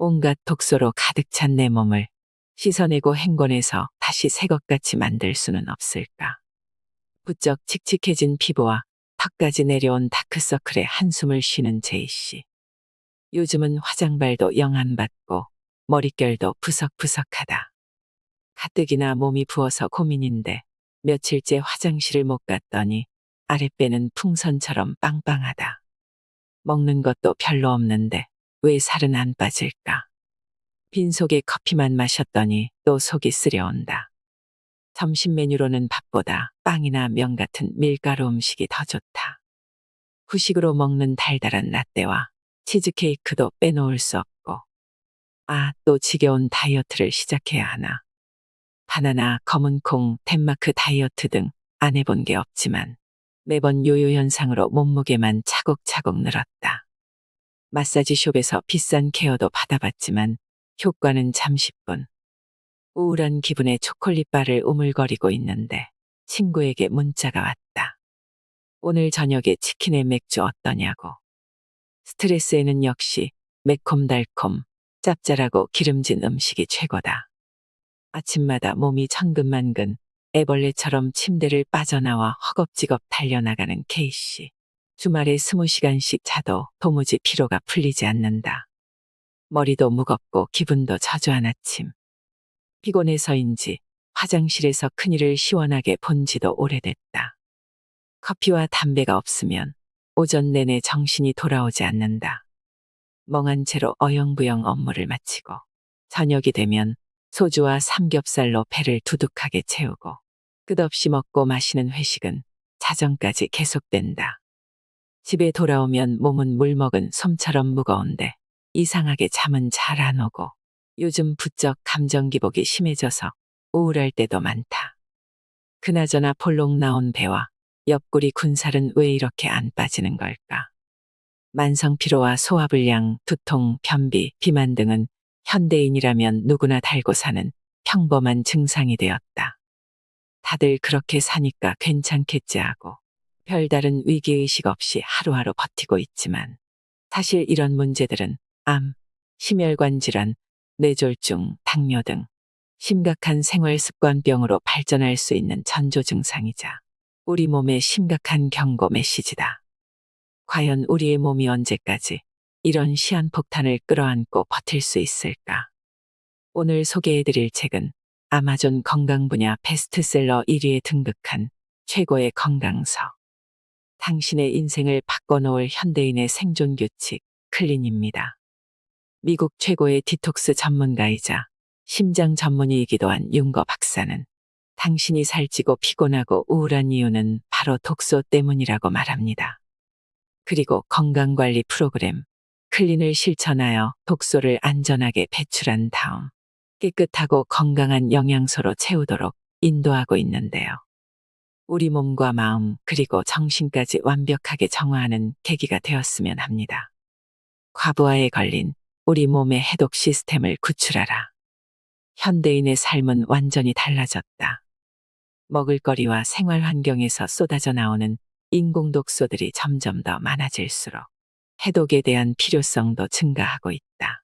온갖 독소로 가득 찬 내 몸을 씻어내고 헹궈내서 다시 새 것같이 만들 수는 없을까. 부쩍 칙칙해진 피부와 턱까지 내려온 다크서클에 한숨을 쉬는 제이 씨. 요즘은 화장발도 영 안 받고 머릿결도 부석부석하다. 가뜩이나 몸이 부어서 고민인데 며칠째 화장실을 못 갔더니 아랫배는 풍선처럼 빵빵하다. 먹는 것도 별로 없는데 왜 살은 안 빠질까? 빈속에 커피만 마셨더니 또 속이 쓰려온다. 점심 메뉴로는 밥보다 빵이나 면 같은 밀가루 음식이 더 좋다. 후식으로 먹는 달달한 라떼와 치즈케이크도 빼놓을 수 없고. 또 지겨운 다이어트를 시작해야 하나. 바나나, 검은콩, 덴마크 다이어트 등 안 해본 게 없지만 매번 요요 현상으로 몸무게만 차곡차곡 늘었다. 마사지숍에서 비싼 케어도 받아봤지만 효과는 잠시뿐. 우울한 기분에 초콜릿바를 우물거리고 있는데 친구에게 문자가 왔다. 오늘 저녁에 치킨에 맥주 어떠냐고. 스트레스에는 역시 매콤달콤, 짭짤하고 기름진 음식이 최고다. 아침마다 몸이 천근만근 애벌레처럼 침대를 빠져나와 허겁지겁 달려나가는 K씨. 주말에 20시간씩 자도 도무지 피로가 풀리지 않는다. 머리도 무겁고 기분도 저조한 아침. 피곤해서인지 화장실에서 큰일을 시원하게 본 지도 오래됐다. 커피와 담배가 없으면 오전 내내 정신이 돌아오지 않는다. 멍한 채로 어영부영 업무를 마치고 저녁이 되면 소주와 삼겹살로 배를 두둑하게 채우고 끝없이 먹고 마시는 회식은 자정까지 계속된다. 집에 돌아오면 몸은 물먹은 솜처럼 무거운데 이상하게 잠은 잘 안 오고 요즘 부쩍 감정 기복이 심해져서 우울할 때도 많다. 그나저나 볼록 나온 배와 옆구리 군살은 왜 이렇게 안 빠지는 걸까? 만성피로와 소화불량, 두통, 변비, 비만 등은 현대인이라면 누구나 달고 사는 평범한 증상이 되었다. 다들 그렇게 사니까 괜찮겠지 하고 별다른 위기의식 없이 하루하루 버티고 있지만 사실 이런 문제들은 암, 심혈관 질환, 뇌졸중, 당뇨 등 심각한 생활습관병으로 발전할 수 있는 전조 증상이자 우리 몸의 심각한 경고 메시지다. 과연 우리의 몸이 언제까지 이런 시한폭탄을 끌어안고 버틸 수 있을까? 오늘 소개해드릴 책은 아마존 건강 분야 베스트셀러 1위에 등극한 최고의 건강서. 당신의 인생을 바꿔놓을 현대인의 생존 규칙, 클린입니다. 미국 최고의 디톡스 전문가이자 심장 전문의이기도 한 윤거 박사는 당신이 살찌고 피곤하고 우울한 이유는 바로 독소 때문이라고 말합니다. 그리고 건강관리 프로그램 클린을 실천하여 독소를 안전하게 배출한 다음 깨끗하고 건강한 영양소로 채우도록 인도하고 있는데요. 우리 몸과 마음 그리고 정신까지 완벽하게 정화하는 계기가 되었으면 합니다. 과부하에 걸린 우리 몸의 해독 시스템을 구출하라. 현대인의 삶은 완전히 달라졌다. 먹을거리와 생활 환경에서 쏟아져 나오는 인공독소들이 점점 더 많아질수록 해독에 대한 필요성도 증가하고 있다.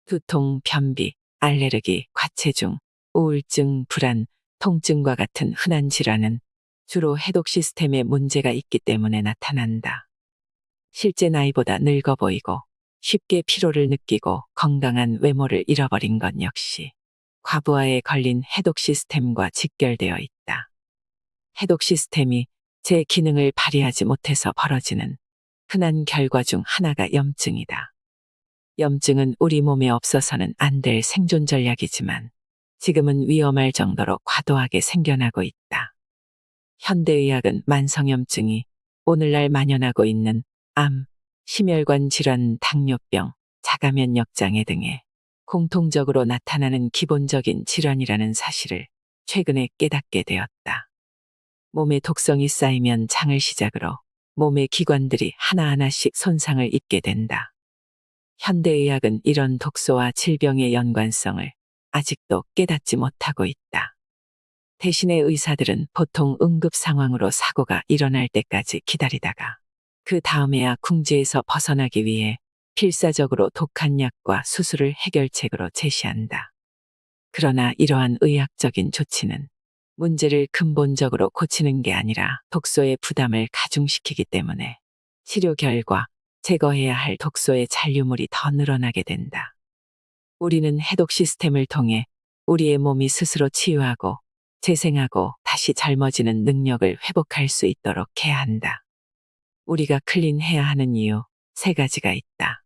두통, 변비, 알레르기, 과체중, 우울증, 불안, 통증과 같은 흔한 질환은 주로 해독 시스템에 문제가 있기 때문에 나타난다. 실제 나이보다 늙어 보이고 쉽게 피로를 느끼고 건강한 외모를 잃어버린 것 역시 과부하에 걸린 해독 시스템과 직결되어 있다. 해독 시스템이 제 기능을 발휘하지 못해서 벌어지는 흔한 결과 중 하나가 염증이다. 염증은 우리 몸에 없어서는 안 될 생존 전략이지만 지금은 위험할 정도로 과도하게 생겨나고 있다. 현대의학은 만성염증이 오늘날 만연하고 있는 암, 심혈관 질환, 당뇨병, 자가면역장애 등의 공통적으로 나타나는 기본적인 질환이라는 사실을 최근에 깨닫게 되었다. 몸에 독성이 쌓이면 장을 시작으로 몸의 기관들이 하나하나씩 손상을 입게 된다. 현대의학은 이런 독소와 질병의 연관성을 아직도 깨닫지 못하고 있다. 대신에 의사들은 보통 응급 상황으로 사고가 일어날 때까지 기다리다가 그 다음에야 궁지에서 벗어나기 위해 필사적으로 독한 약과 수술을 해결책으로 제시한다. 그러나 이러한 의학적인 조치는 문제를 근본적으로 고치는 게 아니라 독소의 부담을 가중시키기 때문에 치료 결과 제거해야 할 독소의 잔류물이 더 늘어나게 된다. 우리는 해독 시스템을 통해 우리의 몸이 스스로 치유하고 재생하고 다시 젊어지는 능력을 회복할 수 있도록 해야 한다. 우리가 클린해야 하는 이유 3가지가 있다.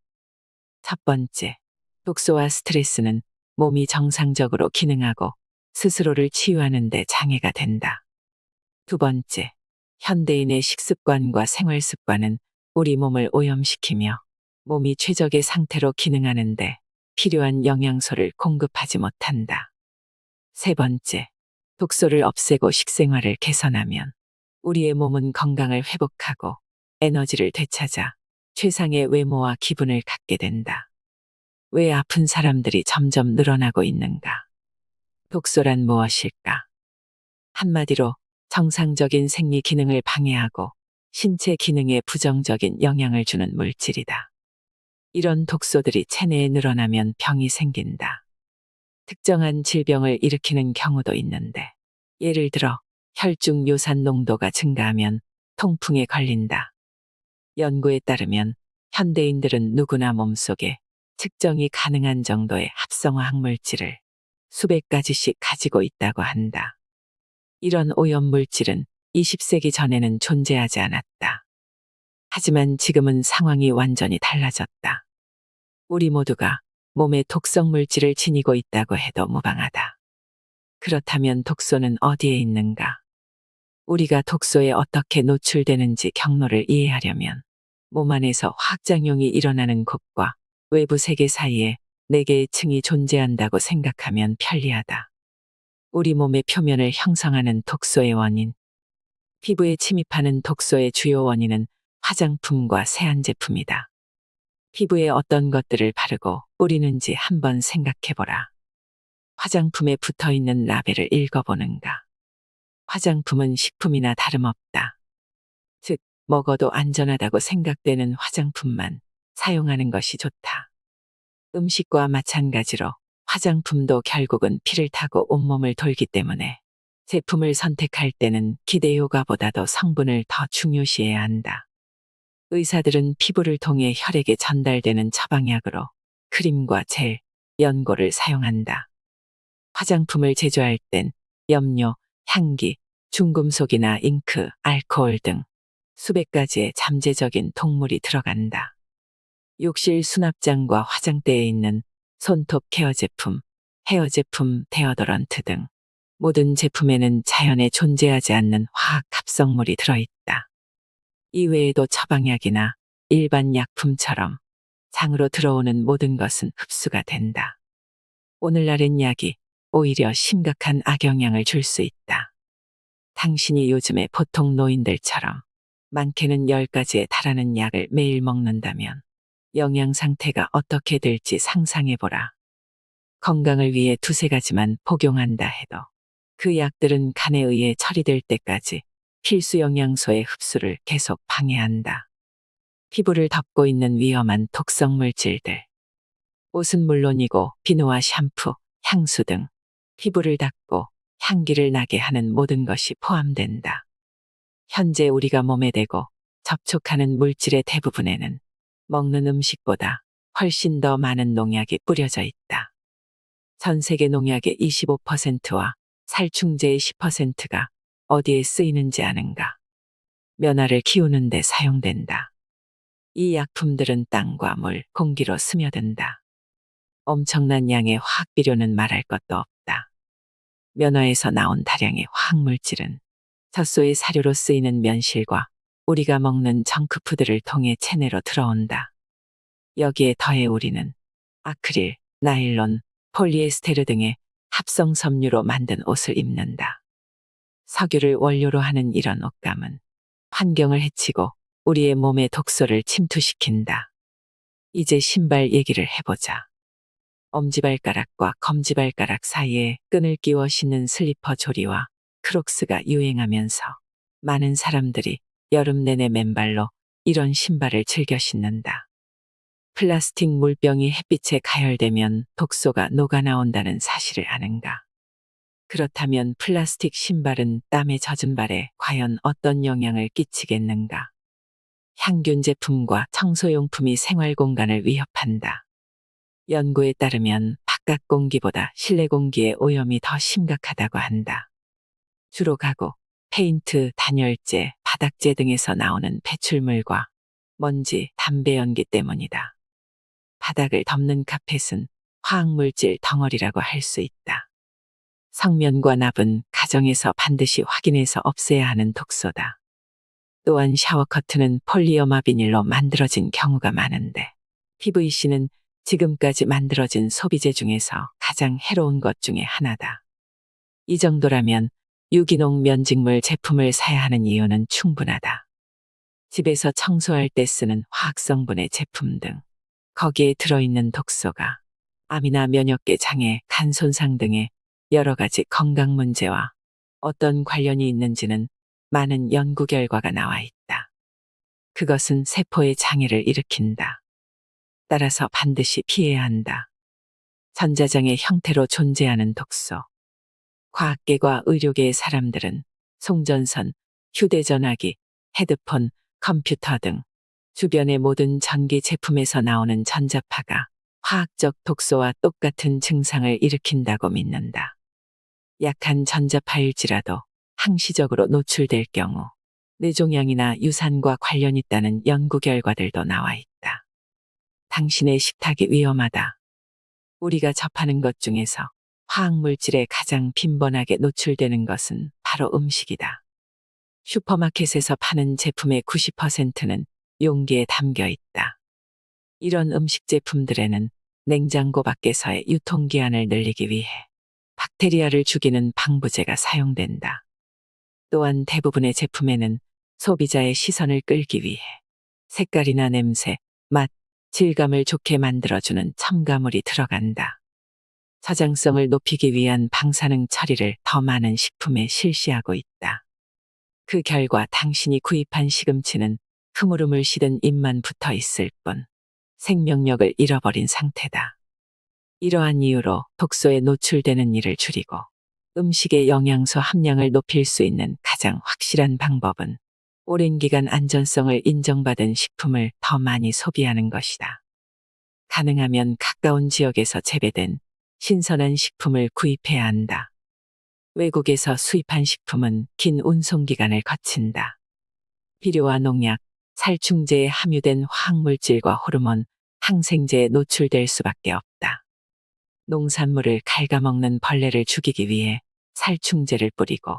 첫 번째, 독소와 스트레스는 몸이 정상적으로 기능하고 스스로를 치유하는 데 장애가 된다. 두 번째, 현대인의 식습관과 생활습관은 우리 몸을 오염시키며 몸이 최적의 상태로 기능하는데 필요한 영양소를 공급하지 못한다. 세 번째, 독소를 없애고 식생활을 개선하면 우리의 몸은 건강을 회복하고 에너지를 되찾아 최상의 외모와 기분을 갖게 된다. 왜 아픈 사람들이 점점 늘어나고 있는가? 독소란 무엇일까? 한마디로 정상적인 생리 기능을 방해하고 신체 기능에 부정적인 영향을 주는 물질이다. 이런 독소들이 체내에 늘어나면 병이 생긴다. 특정한 질병을 일으키는 경우도 있는데, 예를 들어 혈중 요산 농도가 증가하면 통풍에 걸린다. 연구에 따르면 현대인들은 누구나 몸속에 측정이 가능한 정도의 합성화학 물질을 수백 가지씩 가지고 있다고 한다. 이런 오염물질은 20세기 전에는 존재하지 않았다. 하지만 지금은 상황이 완전히 달라졌다. 우리 모두가 몸에 독성 물질을 지니고 있다고 해도 무방하다. 그렇다면 독소는 어디에 있는가? 우리가 독소에 어떻게 노출되는지 경로를 이해하려면 몸 안에서 화학작용이 일어나는 곳과 외부 세계 사이에 4개의 층이 존재한다고 생각하면 편리하다. 우리 몸의 표면을 형성하는 독소의 원인. 피부에 침입하는 독소의 주요 원인은 화장품과 세안제품이다. 피부에 어떤 것들을 바르고 뿌리는지 한번 생각해보라. 화장품에 붙어 있는 라벨을 읽어보는가. 화장품은 식품이나 다름없다. 즉, 먹어도 안전하다고 생각되는 화장품만 사용하는 것이 좋다. 음식과 마찬가지로 화장품도 결국은 피를 타고 온몸을 돌기 때문에 제품을 선택할 때는 기대 효과보다도 성분을 더 중요시해야 한다. 의사들은 피부를 통해 혈액에 전달되는 처방약으로 크림과 젤, 연고를 사용한다. 화장품을 제조할 땐 염료, 향기, 중금속이나 잉크, 알코올 등 수백 가지의 잠재적인 독물이 들어간다. 욕실 수납장과 화장대에 있는 손톱 케어 제품, 헤어 제품, 데오더런트 등 모든 제품에는 자연에 존재하지 않는 화학 합성물이 들어있다. 이외에도 처방약이나 일반 약품처럼 장으로 들어오는 모든 것은 흡수가 된다. 오늘날엔 약이 오히려 심각한 악영향을 줄 수 있다. 당신이 요즘에 보통 노인들처럼 많게는 10가지에 달하는 약을 매일 먹는다면 영양 상태가 어떻게 될지 상상해보라. 건강을 위해 2~3가지만 복용한다 해도 그 약들은 간에 의해 처리될 때까지 필수 영양소의 흡수를 계속 방해한다. 피부를 덮고 있는 위험한 독성 물질들. 옷은 물론이고 비누와 샴푸, 향수 등 피부를 닦고 향기를 나게 하는 모든 것이 포함된다. 현재 우리가 몸에 대고 접촉하는 물질의 대부분에는 먹는 음식보다 훨씬 더 많은 농약이 뿌려져 있다. 전 세계 농약의 25%와 살충제의 10%가 어디에 쓰이는지 아는가? 면화를 키우는 데 사용된다. 이 약품들은 땅과 물, 공기로 스며든다. 엄청난 양의 화학비료는 말할 것도 없다. 면화에서 나온 다량의 화학물질은 젖소의 사료로 쓰이는 면실과 우리가 먹는 정크푸드를 통해 체내로 들어온다. 여기에 더해 우리는 아크릴, 나일론, 폴리에스테르 등의 합성 섬유로 만든 옷을 입는다. 석유를 원료로 하는 이런 옷감은 환경을 해치고 우리의 몸에 독소를 침투시킨다. 이제 신발 얘기를 해보자. 엄지발가락과 검지발가락 사이에 끈을 끼워 신는 슬리퍼 조리와 크록스가 유행하면서 많은 사람들이 여름 내내 맨발로 이런 신발을 즐겨 신는다. 플라스틱 물병이 햇빛에 가열되면 독소가 녹아나온다는 사실을 아는가? 그렇다면 플라스틱 신발은 땀에 젖은 발에 과연 어떤 영향을 끼치겠는가? 향균 제품과 청소용품이 생활 공간을 위협한다. 연구에 따르면 바깥 공기보다 실내 공기의 오염이 더 심각하다고 한다. 주로 가구, 페인트, 단열재, 바닥재 등에서 나오는 배출물과 먼지, 담배 연기 때문이다. 바닥을 덮는 카펫은 화학물질 덩어리라고 할 수 있다. 성면과 납은 가정에서 반드시 확인해서 없애야 하는 독소다. 또한 샤워 커튼은 폴리어마 비닐로 만들어진 경우가 많은데 PVC는 지금까지 만들어진 소비재 중에서 가장 해로운 것 중에 하나다. 이 정도라면 유기농 면직물 제품을 사야 하는 이유는 충분하다. 집에서 청소할 때 쓰는 화학성분의 제품 등 거기에 들어있는 독소가 암이나 면역계 장애, 간 손상 등의 여러 가지 건강 문제와 어떤 관련이 있는지는 많은 연구 결과가 나와 있다. 그것은 세포의 장애를 일으킨다. 따라서 반드시 피해야 한다. 전자장의 형태로 존재하는 독소. 과학계와 의료계의 사람들은 송전선, 휴대전화기, 헤드폰, 컴퓨터 등 주변의 모든 전기 제품에서 나오는 전자파가 화학적 독소와 똑같은 증상을 일으킨다고 믿는다. 약한 전자파일지라도 항시적으로 노출될 경우 뇌종양이나 유산과 관련 있다는 연구 결과들도 나와 있다. 당신의 식탁이 위험하다. 우리가 접하는 것 중에서 화학물질에 가장 빈번하게 노출되는 것은 바로 음식이다. 슈퍼마켓에서 파는 제품의 90%는 용기에 담겨 있다. 이런 음식 제품들에는 냉장고 밖에서의 유통기한을 늘리기 위해 박테리아를 죽이는 방부제가 사용된다. 또한 대부분의 제품에는 소비자의 시선을 끌기 위해 색깔이나 냄새, 맛, 질감을 좋게 만들어주는 첨가물이 들어간다. 저장성을 높이기 위한 방사능 처리를 더 많은 식품에 실시하고 있다. 그 결과 당신이 구입한 시금치는 흐물흐물 시든 잎만 붙어 있을 뿐 생명력을 잃어버린 상태다. 이러한 이유로 독소에 노출되는 일을 줄이고 음식의 영양소 함량을 높일 수 있는 가장 확실한 방법은 오랜 기간 안전성을 인정받은 식품을 더 많이 소비하는 것이다. 가능하면 가까운 지역에서 재배된 신선한 식품을 구입해야 한다. 외국에서 수입한 식품은 긴 운송기간을 거친다. 비료와 농약, 살충제에 함유된 화학물질과 호르몬, 항생제에 노출될 수밖에 없다. 농산물을 갉아먹는 벌레를 죽이기 위해 살충제를 뿌리고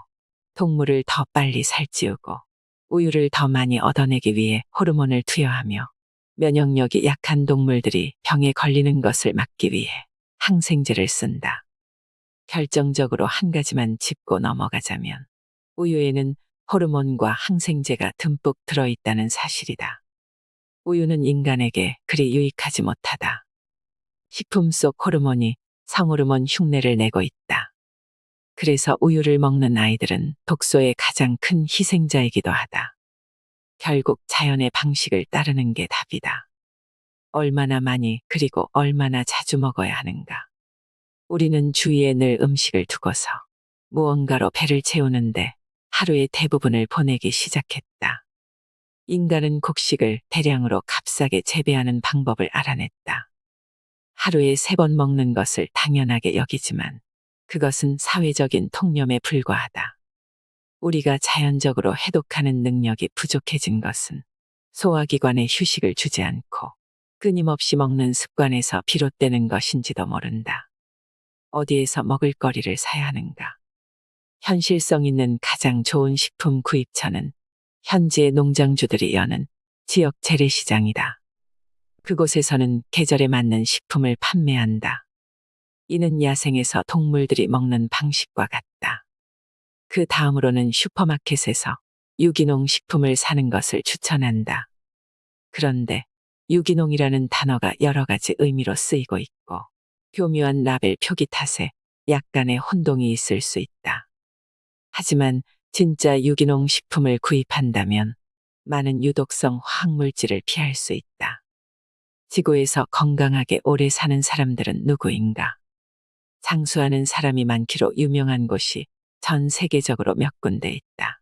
동물을 더 빨리 살찌우고 우유를 더 많이 얻어내기 위해 호르몬을 투여하며 면역력이 약한 동물들이 병에 걸리는 것을 막기 위해 항생제를 쓴다. 결정적으로 한 가지만 짚고 넘어가자면 우유에는 호르몬과 항생제가 듬뿍 들어있다는 사실이다. 우유는 인간에게 그리 유익하지 못하다. 식품 속 호르몬이 성호르몬 흉내를 내고 있다. 그래서 우유를 먹는 아이들은 독소의 가장 큰 희생자이기도 하다. 결국 자연의 방식을 따르는 게 답이다. 얼마나 많이 그리고 얼마나 자주 먹어야 하는가. 우리는 주위에 늘 음식을 두고서 무언가로 배를 채우는데 하루의 대부분을 보내기 시작했다. 인간은 곡식을 대량으로 값싸게 재배하는 방법을 알아냈다. 하루에 3번 먹는 것을 당연하게 여기지만 그것은 사회적인 통념에 불과하다. 우리가 자연적으로 해독하는 능력이 부족해진 것은 소화기관에 휴식을 주지 않고 끊임없이 먹는 습관에서 비롯되는 것인지도 모른다. 어디에서 먹을거리를 사야 하는가? 현실성 있는 가장 좋은 식품 구입처는 현지의 농장주들이 여는 지역 재래시장이다. 그곳에서는 계절에 맞는 식품을 판매한다. 이는 야생에서 동물들이 먹는 방식과 같다. 그 다음으로는 슈퍼마켓에서 유기농 식품을 사는 것을 추천한다. 그런데 유기농이라는 단어가 여러 가지 의미로 쓰이고 있고 교묘한 라벨 표기 탓에 약간의 혼동이 있을 수 있다. 하지만 진짜 유기농 식품을 구입한다면 많은 유독성 화학물질을 피할 수 있다. 지구에서 건강하게 오래 사는 사람들은 누구인가? 장수하는 사람이 많기로 유명한 곳이 전 세계적으로 몇 군데 있다.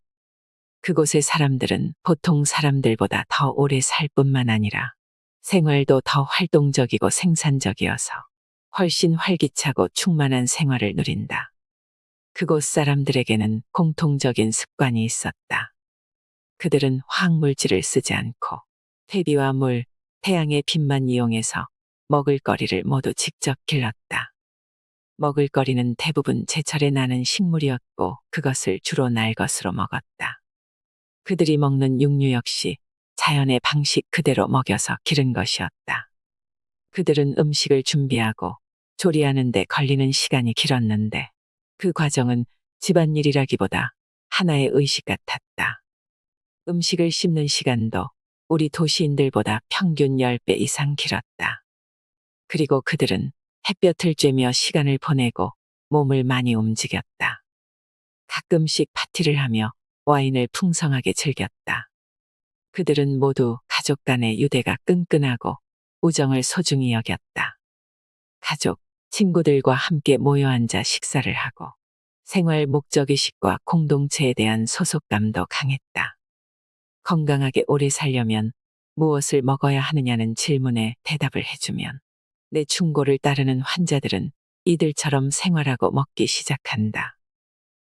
그곳의 사람들은 보통 사람들보다 더 오래 살 뿐만 아니라 생활도 더 활동적이고 생산적이어서 훨씬 활기차고 충만한 생활을 누린다. 그곳 사람들에게는 공통적인 습관이 있었다. 그들은 화학물질을 쓰지 않고 퇴비와 물, 태양의 빛만 이용해서 먹을거리를 모두 직접 길렀다. 먹을거리는 대부분 제철에 나는 식물이었고 그것을 주로 날 것으로 먹었다. 그들이 먹는 육류 역시 자연의 방식 그대로 먹여서 기른 것이었다. 그들은 음식을 준비하고 조리하는 데 걸리는 시간이 길었는데 그 과정은 집안일이라기보다 하나의 의식 같았다. 음식을 씹는 시간도 우리 도시인들보다 평균 10배 이상 길었다. 그리고 그들은 햇볕을 쬐며 시간을 보내고 몸을 많이 움직였다. 가끔씩 파티를 하며 와인을 풍성하게 즐겼다. 그들은 모두 가족 간의 유대가 끈끈하고 우정을 소중히 여겼다. 가족, 친구들과 함께 모여 앉아 식사를 하고 생활 목적의식과 공동체에 대한 소속감도 강했다. 건강하게 오래 살려면 무엇을 먹어야 하느냐는 질문에 대답을 해주면 내 충고를 따르는 환자들은 이들처럼 생활하고 먹기 시작한다.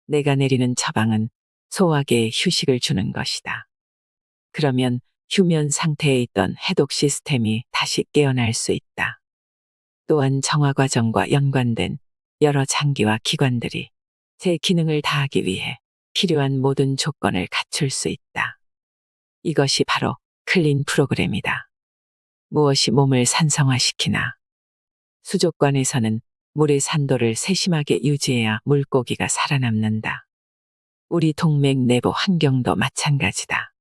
내가 내리는 처방은 소화계에 휴식을 주는 것이다. 그러면 휴면 상태에 있던 해독 시스템이 다시 깨어날 수 있다. 또한 정화 과정과 연관된 여러 장기와 기관들이 제 기능을 다하기 위해 필요한 모든 조건을 갖출 수 있다. 이것이 바로 클린 프로그램이다. 무엇이 몸을 산성화시키나? 수족관에서는 물의 산도를 세심하게 유지해야 물고기가 살아남는다. 우리 동맥 내부 환경도 마찬가지다.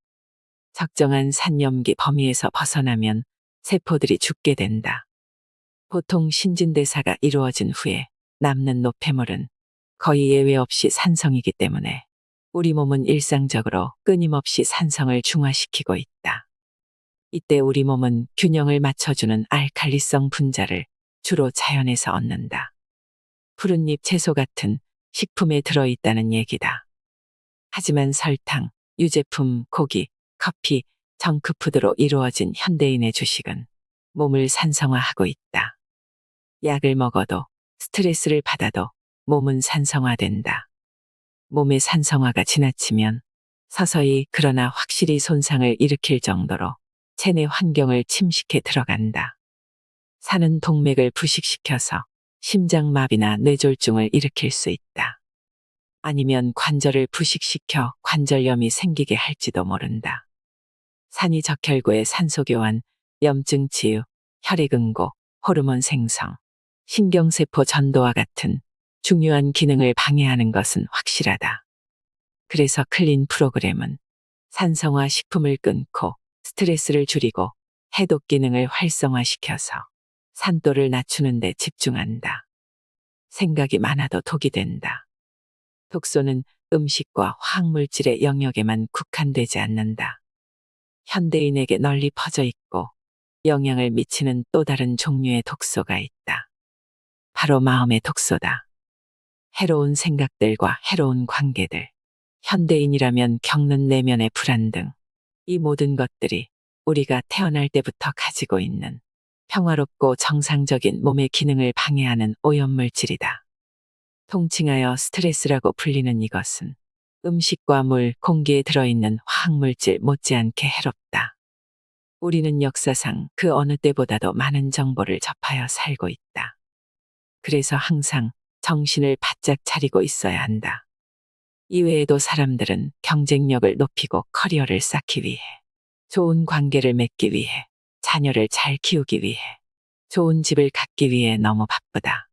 적정한 산염기 범위에서 벗어나면 세포들이 죽게 된다. 보통 신진대사가 이루어진 후에 남는 노폐물은 거의 예외 없이 산성이기 때문에 우리 몸은 일상적으로 끊임없이 산성을 중화시키고 있다. 이때 우리 몸은 균형을 맞춰주는 알칼리성 분자를 주로 자연에서 얻는다. 푸른잎 채소 같은 식품에 들어있다는 얘기다. 하지만 설탕, 유제품, 고기, 커피, 정크푸드로 이루어진 현대인의 주식은 몸을 산성화하고 있다. 약을 먹어도 스트레스를 받아도 몸은 산성화된다. 몸의 산성화가 지나치면 서서히 그러나 확실히 손상을 일으킬 정도로 체내 환경을 침식해 들어간다. 산은 동맥을 부식시켜서 심장마비나 뇌졸중을 일으킬 수 있다. 아니면 관절을 부식시켜 관절염이 생기게 할지도 모른다. 산이 적혈구의 산소교환, 염증 치유, 혈액응고, 호르몬 생성, 신경세포 전도와 같은 중요한 기능을 방해하는 것은 확실하다. 그래서 클린 프로그램은 산성화 식품을 끊고 스트레스를 줄이고 해독 기능을 활성화시켜서 산도를 낮추는 데 집중한다. 생각이 많아도 독이 된다. 독소는 음식과 화학물질의 영역에만 국한되지 않는다. 현대인에게 널리 퍼져 있고 영향을 미치는 또 다른 종류의 독소가 있다. 바로 마음의 독소다. 해로운 생각들과 해로운 관계들, 현대인이라면 겪는 내면의 불안 등 이 모든 것들이 우리가 태어날 때부터 가지고 있는 평화롭고 정상적인 몸의 기능을 방해하는 오염물질이다. 통칭하여 스트레스라고 불리는 이것은 음식과 물, 공기에 들어있는 화학물질 못지않게 해롭다. 우리는 역사상 그 어느 때보다도 많은 정보를 접하여 살고 있다. 그래서 항상 정신을 바짝 차리고 있어야 한다. 이외에도 사람들은 경쟁력을 높이고 커리어를 쌓기 위해, 좋은 관계를 맺기 위해, 자녀를 잘 키우기 위해, 좋은 집을 갖기 위해 너무 바쁘다.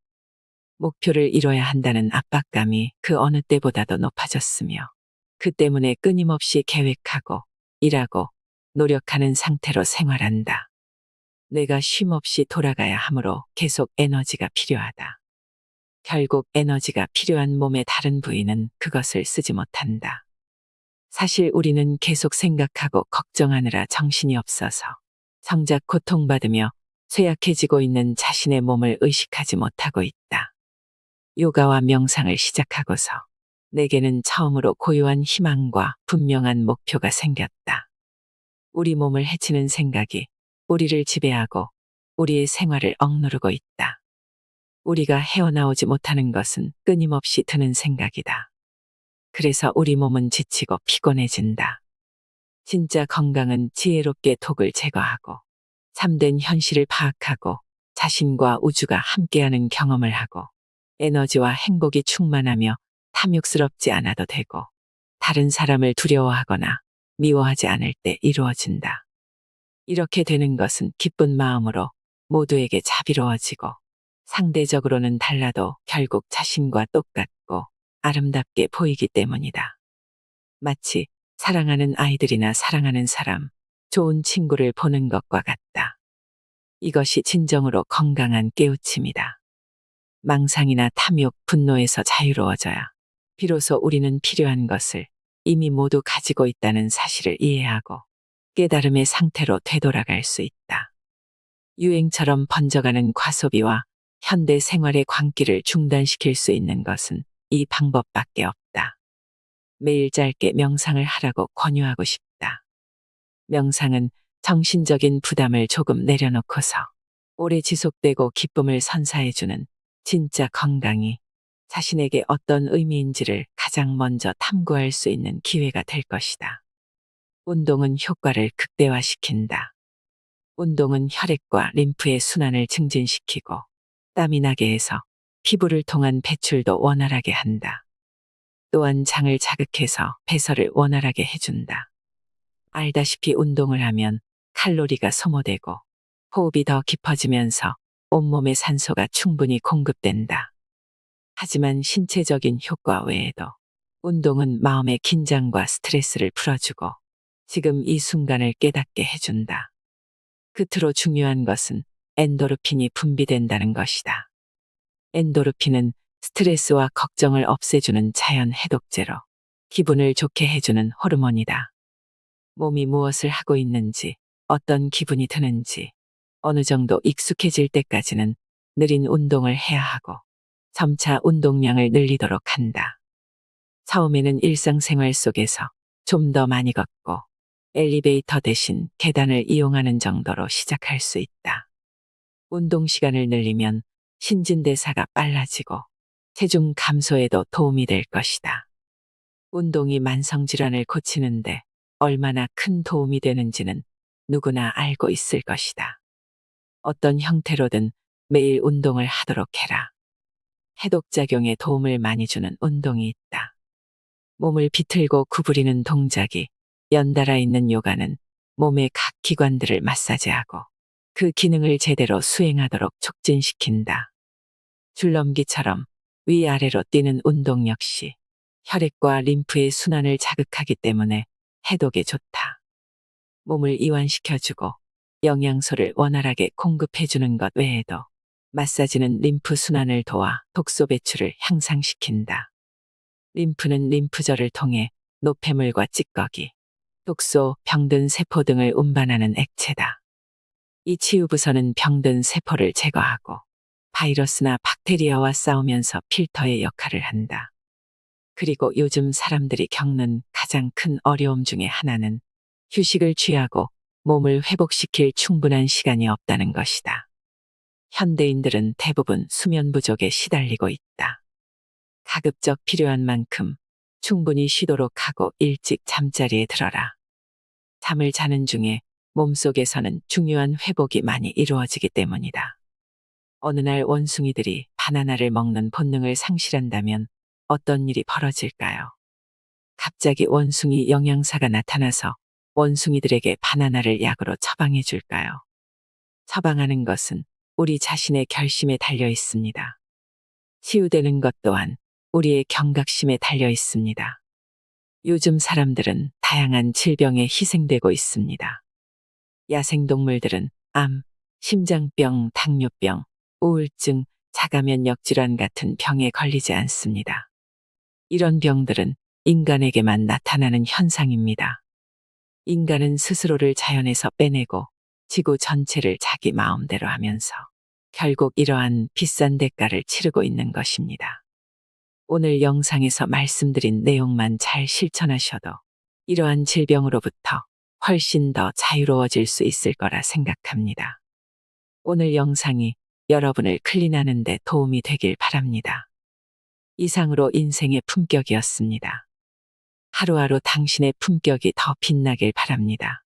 목표를 이뤄야 한다는 압박감이 그 어느 때보다도 높아졌으며 그 때문에 끊임없이 계획하고 일하고 노력하는 상태로 생활한다. 내가 쉼없이 돌아가야 하므로 계속 에너지가 필요하다. 결국 에너지가 필요한 몸의 다른 부위는 그것을 쓰지 못한다. 사실 우리는 계속 생각하고 걱정하느라 정신이 없어서 정작 고통받으며 쇠약해지고 있는 자신의 몸을 의식하지 못하고 있다. 요가와 명상을 시작하고서 내게는 처음으로 고요한 희망과 분명한 목표가 생겼다. 우리 몸을 해치는 생각이 우리를 지배하고 우리의 생활을 억누르고 있다. 우리가 헤어나오지 못하는 것은 끊임없이 드는 생각이다. 그래서 우리 몸은 지치고 피곤해진다. 진짜 건강은 지혜롭게 독을 제거하고 참된 현실을 파악하고 자신과 우주가 함께하는 경험을 하고 에너지와 행복이 충만하며 탐욕스럽지 않아도 되고 다른 사람을 두려워하거나 미워하지 않을 때 이루어진다. 이렇게 되는 것은 기쁜 마음으로 모두에게 자비로워지고 상대적으로는 달라도 결국 자신과 똑같고 아름답게 보이기 때문이다. 마치 사랑하는 아이들이나 사랑하는 사람, 좋은 친구를 보는 것과 같다. 이것이 진정으로 건강한 깨우침이다. 망상이나 탐욕, 분노에서 자유로워져야 비로소 우리는 필요한 것을 이미 모두 가지고 있다는 사실을 이해하고 깨달음의 상태로 되돌아갈 수 있다. 유행처럼 번져가는 과소비와 현대 생활의 광기를 중단시킬 수 있는 것은 이 방법밖에 없다. 매일 짧게 명상을 하라고 권유하고 싶다. 명상은 정신적인 부담을 조금 내려놓고서 오래 지속되고 기쁨을 선사해주는 진짜 건강이 자신에게 어떤 의미인지를 가장 먼저 탐구할 수 있는 기회가 될 것이다. 운동은 효과를 극대화시킨다. 운동은 혈액과 림프의 순환을 증진시키고 땀이 나게 해서 피부를 통한 배출도 원활하게 한다. 또한 장을 자극해서 배설을 원활하게 해준다. 알다시피 운동을 하면 칼로리가 소모되고 호흡이 더 깊어지면서 온몸에 산소가 충분히 공급된다. 하지만 신체적인 효과 외에도 운동은 마음의 긴장과 스트레스를 풀어주고 지금 이 순간을 깨닫게 해준다. 끝으로 중요한 것은 엔도르핀이 분비된다는 것이다. 엔도르핀은 스트레스와 걱정을 없애주는 자연 해독제로 기분을 좋게 해주는 호르몬이다. 몸이 무엇을 하고 있는지, 어떤 기분이 드는지, 어느 정도 익숙해질 때까지는 느린 운동을 해야 하고 점차 운동량을 늘리도록 한다. 처음에는 일상생활 속에서 좀 더 많이 걷고 엘리베이터 대신 계단을 이용하는 정도로 시작할 수 있다. 운동 시간을 늘리면 신진대사가 빨라지고 체중 감소에도 도움이 될 것이다. 운동이 만성질환을 고치는데 얼마나 큰 도움이 되는지는 누구나 알고 있을 것이다. 어떤 형태로든 매일 운동을 하도록 해라. 해독작용에 도움을 많이 주는 운동이 있다. 몸을 비틀고 구부리는 동작이 연달아 있는 요가는 몸의 각 기관들을 마사지하고 그 기능을 제대로 수행하도록 촉진시킨다. 줄넘기처럼 위아래로 뛰는 운동 역시 혈액과 림프의 순환을 자극하기 때문에 해독에 좋다. 몸을 이완시켜주고 영양소를 원활하게 공급해주는 것 외에도 마사지는 림프 순환을 도와 독소 배출을 향상시킨다. 림프는 림프절을 통해 노폐물과 찌꺼기, 독소, 병든 세포 등을 운반하는 액체다. 이 치유부서는 병든 세포를 제거하고 바이러스나 박테리아와 싸우면서 필터의 역할을 한다. 그리고 요즘 사람들이 겪는 가장 큰 어려움 중에 하나는 휴식을 취하고 몸을 회복시킬 충분한 시간이 없다는 것이다. 현대인들은 대부분 수면 부족에 시달리고 있다. 가급적 필요한 만큼 충분히 쉬도록 하고 일찍 잠자리에 들어라. 잠을 자는 중에 몸속에서는 중요한 회복이 많이 이루어지기 때문이다. 어느 날 원숭이들이 바나나를 먹는 본능을 상실한다면 어떤 일이 벌어질까요? 갑자기 원숭이 영양사가 나타나서 원숭이들에게 바나나를 약으로 처방해 줄까요? 처방하는 것은 우리 자신의 결심에 달려 있습니다. 치유되는 것 또한 우리의 경각심에 달려 있습니다. 요즘 사람들은 다양한 질병에 희생되고 있습니다. 야생동물들은 암, 심장병, 당뇨병, 우울증, 자가면역 질환 같은 병에 걸리지 않습니다. 이런 병들은 인간에게만 나타나는 현상입니다. 인간은 스스로를 자연에서 빼내고 지구 전체를 자기 마음대로 하면서 결국 이러한 비싼 대가를 치르고 있는 것입니다. 오늘 영상에서 말씀드린 내용만 잘 실천하셔도 이러한 질병으로부터 훨씬 더 자유로워질 수 있을 거라 생각합니다. 오늘 영상이 여러분을 클린하는 데 도움이 되길 바랍니다. 이상으로 인생의 품격이었습니다. 하루하루 당신의 품격이 더 빛나길 바랍니다.